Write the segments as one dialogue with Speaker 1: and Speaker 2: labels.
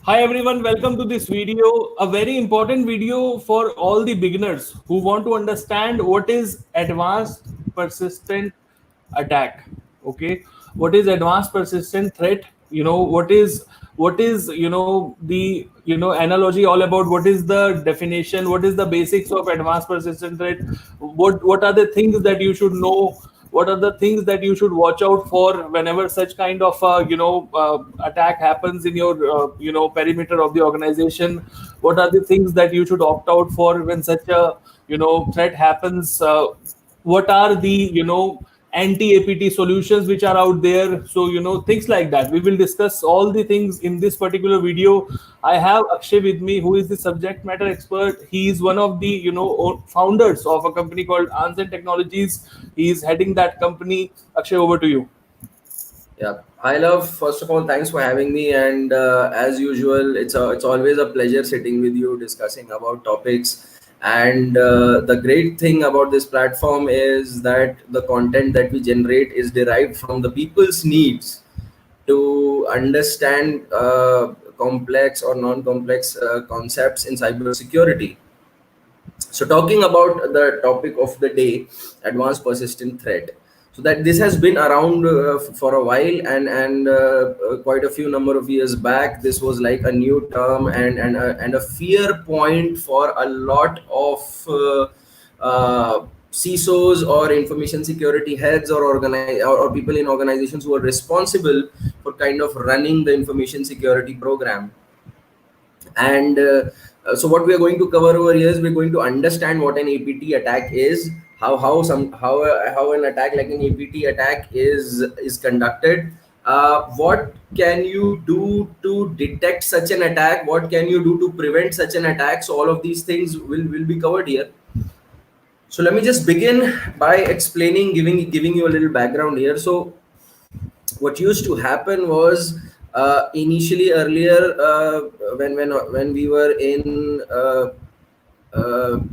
Speaker 1: Hi everyone, welcome to this video. A very important video for all the beginners who want to understand what is advanced persistent attack. Okay, what is advanced persistent threat? What is the analogy all about? What is the definition? What is the basics of advanced persistent threat? What are the things that you should know? What are the things that you should watch out for whenever such kind of attack happens in your perimeter of the organization? What are the things that you should opt out for when such a threat happens? What are the anti-apt solutions which are out there? So things like that we will discuss all the things in this particular video. I have Akshay with me, who is the subject matter expert. He is one of the founders of a company called Anzen Technologies. He is heading that company. Akshay, over to you.
Speaker 2: Yeah, hi love. First of all, thanks for having me. And as usual, it's always a pleasure sitting with you discussing about topics. And the great thing about this platform is that the content that we generate is derived from the people's needs to understand complex or non-complex concepts in cybersecurity. So talking about the topic of the day, advanced persistent threat. So that this has been around for a while, and quite a few number of years back, this was like a new term and a fear point for a lot of CISOs or information security heads or people in organizations who are responsible for kind of running the information security program. And so what we are going to cover over here is we're going to understand what an APT attack is, how an attack like an APT attack is conducted, what can you do to detect such an attack, what can you do to prevent such an attack. So all of these things will be covered here. So let me just begin by explaining, giving you a little background here. So what used to happen was initially earlier when we were in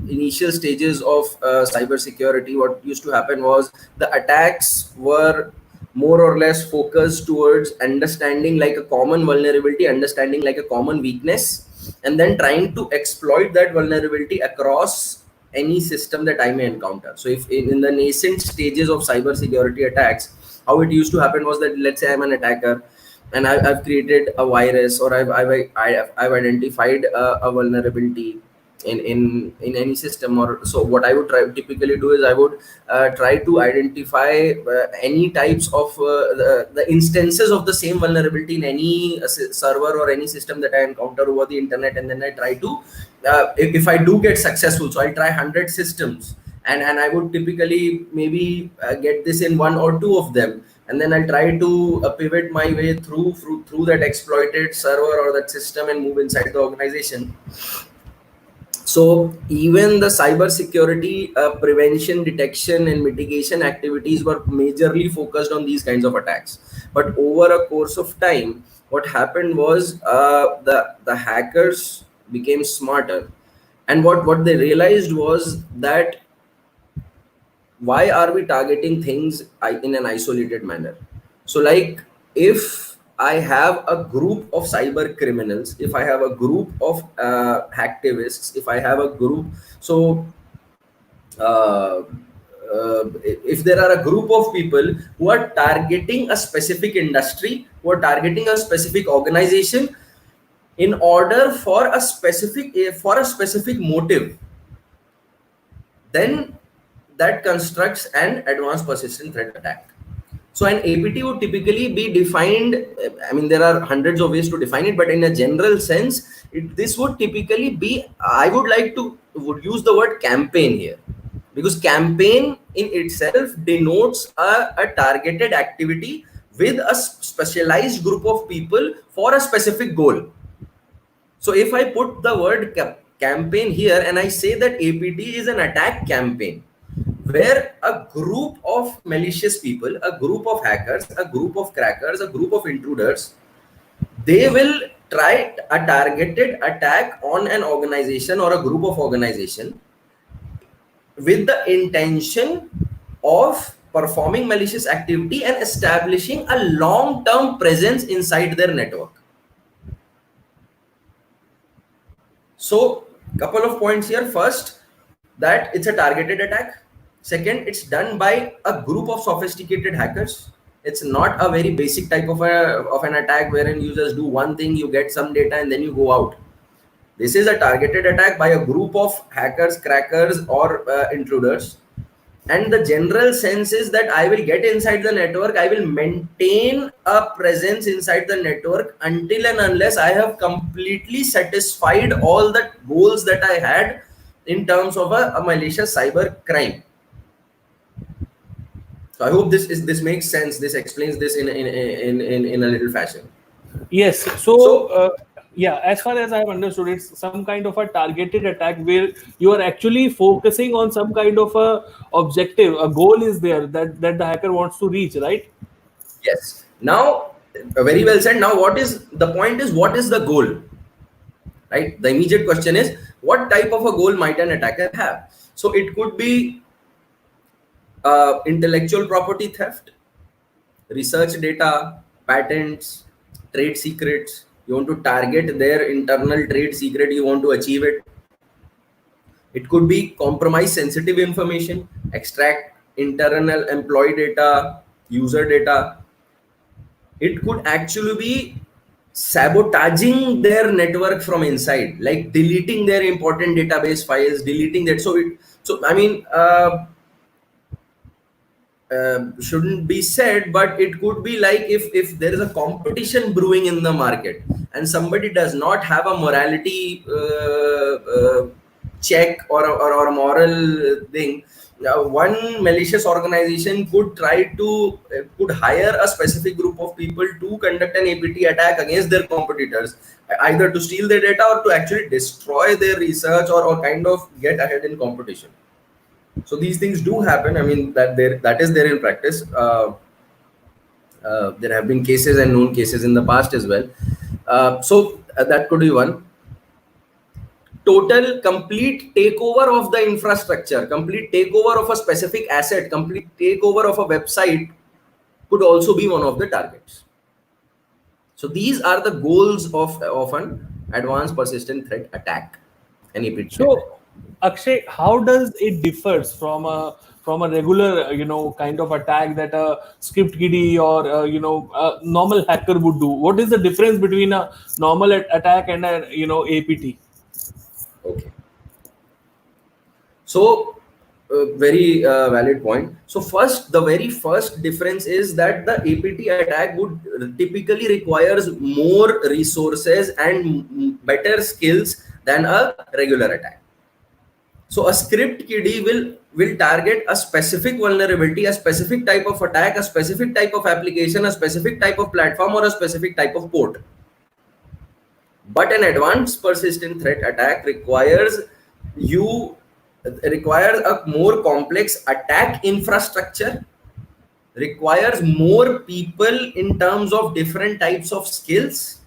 Speaker 2: initial stages of cyber security, what used to happen was the attacks were more or less focused towards understanding like a common vulnerability, understanding like a common weakness, and then trying to exploit that vulnerability across any system that I may encounter. So if in the nascent stages of cyber security attacks, how it used to happen was that, let's say I'm an attacker and I've created a virus, or I've identified a vulnerability in any system. Or so what I would typically do is I would try to identify any types of the instances of the same vulnerability in any server or any system that I encounter over the internet, and then I try to if I do get successful, so I'll try 100 systems, and I would typically maybe get this in one or two of them, and then I'll try to pivot my way through that exploited server or that system and move inside the organization. So even the cyber security prevention, detection, and mitigation activities were majorly focused on these kinds of attacks. But over a course of time, what happened was the hackers became smarter, and what they realized was that why are we targeting things in an isolated manner? So like, if I have a group of cyber criminals, if I have a group of hacktivists, if I have a group, so uh, if there are a group of people who are targeting a specific industry, who are targeting a specific organization in order for a specific motive, then that constructs an advanced persistent threat attack. So an APT would typically be defined, I mean, there are hundreds of ways to define it, but in a general sense, this would typically be, I would use the word campaign here, because campaign in itself denotes a targeted activity with a specialized group of people for a specific goal. So if I put the word campaign here and I say that APT is an attack campaign, where a group of malicious people, a group of hackers, a group of crackers, a group of intruders, they will try a targeted attack on an organization or a group of organization with the intention of performing malicious activity and establishing a long-term presence inside their network. So couple of points here. First, that it's a targeted attack. Second, it's done by a group of sophisticated hackers. It's not a very basic type of an attack wherein you just do one thing, you get some data, and then you go out. This is a targeted attack by a group of hackers, crackers, or intruders. And the general sense is that I will get inside the network, I will maintain a presence inside the network until and unless I have completely satisfied all the goals that I had in terms of a malicious cyber crime. So I hope this makes sense. This explains this in a little fashion.
Speaker 1: Yes. So yeah, as far as I've understood, it's some kind of a targeted attack where you are actually focusing on some kind of a objective, a goal is there that the hacker wants to reach, right?
Speaker 2: Yes. Now, very well said. Now, what is the point? Is what is the goal? Right. The immediate question is, what type of a goal might an attacker have? So it could be intellectual property theft, research data, patents, trade secrets. You want to target their internal trade secret, you want to achieve it. It could be compromise sensitive information, extract internal employee data, user data. It could actually be sabotaging their network from inside, like deleting their important database files, deleting that. So I mean, shouldn't be said, but it could be like if there is a competition brewing in the market and somebody does not have a morality check or a moral thing, one malicious organization could try to could hire a specific group of people to conduct an APT attack against their competitors, either to steal their data or to actually destroy their research or kind of get ahead in competition. So these things do happen. I mean, that is there in practice. There have been cases and known cases in the past as well. So that could be one. Total complete takeover of the infrastructure, complete takeover of a specific asset, complete takeover of a website could also be one of the targets. So these are the goals of an advanced persistent threat attack.
Speaker 1: So Akshay, how does it differs from a regular kind of attack that a script kiddie or a normal hacker would do? What is the difference between a normal attack and a APT?
Speaker 2: Okay. So very valid point. So the very first difference is that the APT attack would typically requires more resources and better skills than a regular attack. So a script kiddie will target a specific vulnerability, a specific type of attack, a specific type of application, a specific type of platform, or a specific type of port. But an advanced persistent threat attack requires a more complex attack infrastructure, requires more people in terms of different types of skills,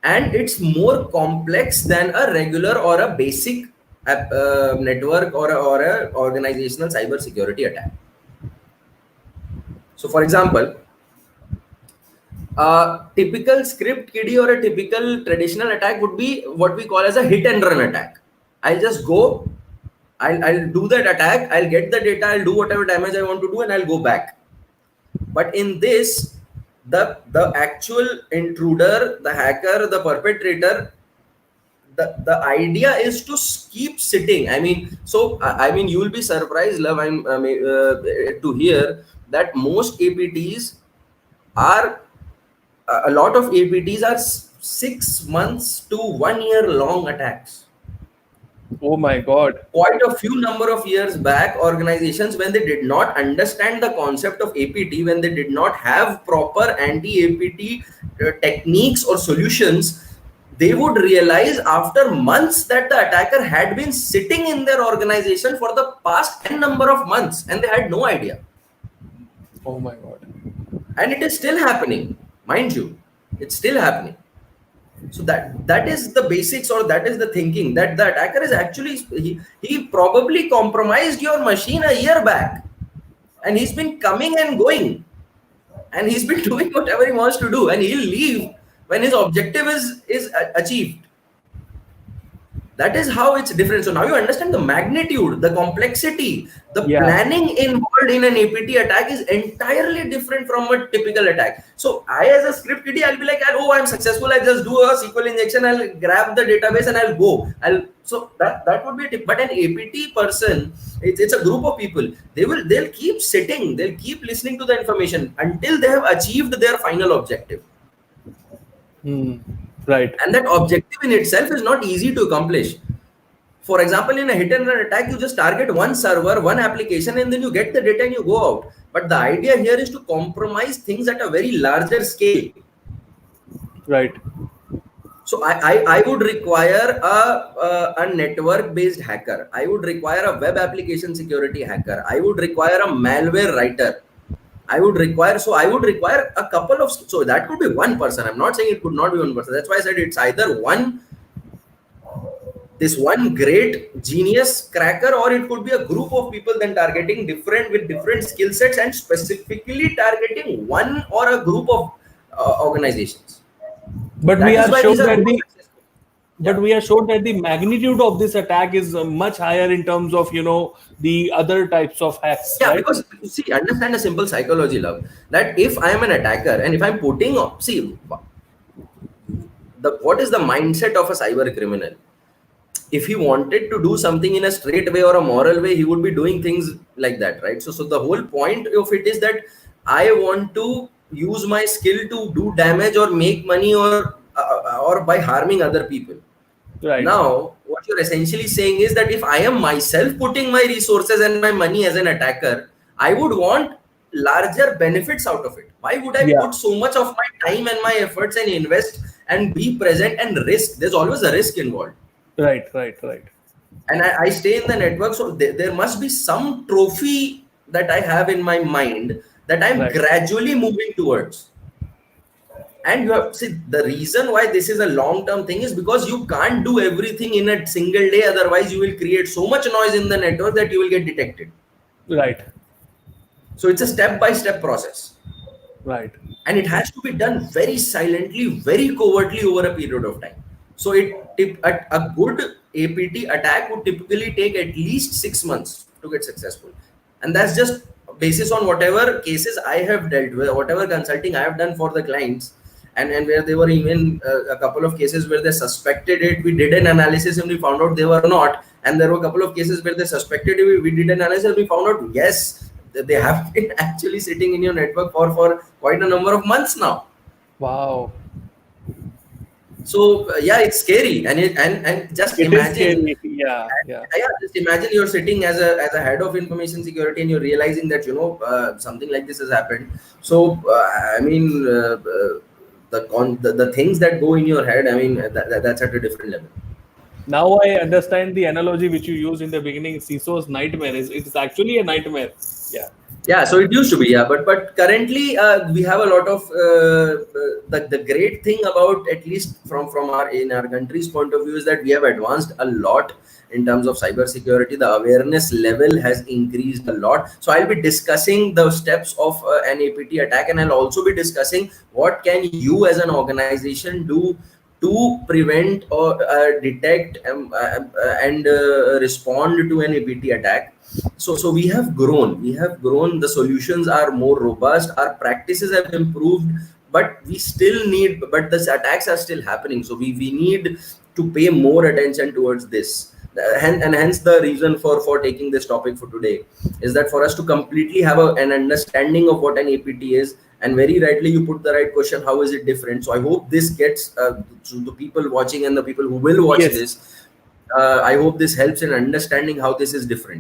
Speaker 2: and it's more complex than a regular or a basic network or a organizational cyber security attack. So for example, a typical script kiddie or a typical traditional attack would be what we call as a hit and run attack. I'll just go, I'll do that attack, I'll get the data, I'll do whatever damage I want to do, and I'll go back. But in this, the actual intruder, the hacker, the perpetrator, the idea is to keep sitting. I mean, you will be surprised, love, to hear that most APTs are a lot of APTs are 6 months to 1 year long attacks.
Speaker 1: Oh my God.
Speaker 2: Quite a few number of years back, organizations, when they did not understand the concept of APT, when they did not have proper anti-APT techniques or solutions, they would realize after months that the attacker had been sitting in their organization for the past n number of months and they had no idea.
Speaker 1: Oh my God.
Speaker 2: And it is still happening, mind you, it's still happening. So that is the basics, or that is the thinking, that the attacker is actually, he probably compromised your machine a year back and he's been coming and going and he's been doing whatever he wants to do, and he'll leave when his objective is achieved. That is how it's different. So now you understand the magnitude, the complexity, the
Speaker 1: Yeah.
Speaker 2: planning involved in an APT attack is entirely different from a typical attack. So I, as a script kiddie, I'll be like, oh, I'm successful. I just do a SQL injection. I'll grab the database and I'll go. So that would be a tip. But an APT person, it's a group of people. They'll keep sitting. They'll keep listening to the information until they have achieved their final objective.
Speaker 1: Right.
Speaker 2: And that objective in itself is not easy to accomplish. For example, in a hit and run attack, you just target one server, one application, and then you get the data and you go out. But the idea here is to compromise things at a very larger scale.
Speaker 1: Right.
Speaker 2: So I would require a network-based hacker. I would require a web application security hacker. I would require a malware writer. I would require a couple of, so that could be one person. I'm not saying it could not be one person. That's why I said it's either this one great genius cracker, or it could be a group of people then targeting with different skill sets and specifically targeting one or a group of organizations.
Speaker 1: But we are shown that the magnitude of this attack is much higher in terms of, the other types of hacks.
Speaker 2: Yeah,
Speaker 1: right?
Speaker 2: because see, understand a simple psychology, love, that if I am an attacker and if I'm putting, what is the mindset of a cyber criminal? If he wanted to do something in a straight way or a moral way, he would be doing things like that, right? So the whole point of it is that I want to use my skill to do damage or make money or by harming other people.
Speaker 1: Right.
Speaker 2: Now, what you're essentially saying is that if I am myself putting my resources and my money as an attacker, I would want larger benefits out of it. Why would I put so much of my time and my efforts and invest and be present and risk? There's always a risk involved.
Speaker 1: Right.
Speaker 2: And I stay in the network, so there must be some trophy that I have in my mind that I'm gradually moving towards. And you have, see, the reason why this is a long-term thing is because you can't do everything in a single day. Otherwise, you will create so much noise in the network that you will get detected.
Speaker 1: Right.
Speaker 2: So it's a step-by-step process.
Speaker 1: Right.
Speaker 2: And it has to be done very silently, very covertly over a period of time. So a good APT attack would typically take at least 6 months to get successful. And that's just basis on whatever cases I have dealt with, whatever consulting I have done for the clients. And where there were even a couple of cases where they suspected it, we did an analysis and we found out they were not. And there were a couple of cases where they suspected it, we did an analysis and we found out, yes, they have been actually sitting in your network for quite a number of months now.
Speaker 1: Wow.
Speaker 2: So it's scary, and just imagine, just imagine you're sitting as a head of information security and you're realizing that something like this has happened. So the things that go in your head, that's at a different level.
Speaker 1: Now I understand the analogy which you used in the beginning. CISO's nightmare it's actually a nightmare.
Speaker 2: Yeah, so it used to be, but currently we have a lot of the great thing about, at least from our country's point of view, is that we have advanced a lot in terms of cybersecurity. The awareness level has increased a lot. So I'll be discussing the steps of an APT attack, and I'll also be discussing what can you as an organization do to prevent or detect and respond to an APT attack. So we have grown. The solutions are more robust. Our practices have improved, but the attacks are still happening. So we need to pay more attention towards this. And hence the reason for taking this topic for today is that for us to completely have an understanding of what an APT is. And very rightly, you put the right question, how is it different? So I hope this gets to the people watching and the people who will watch this. I hope this helps in understanding how this is different.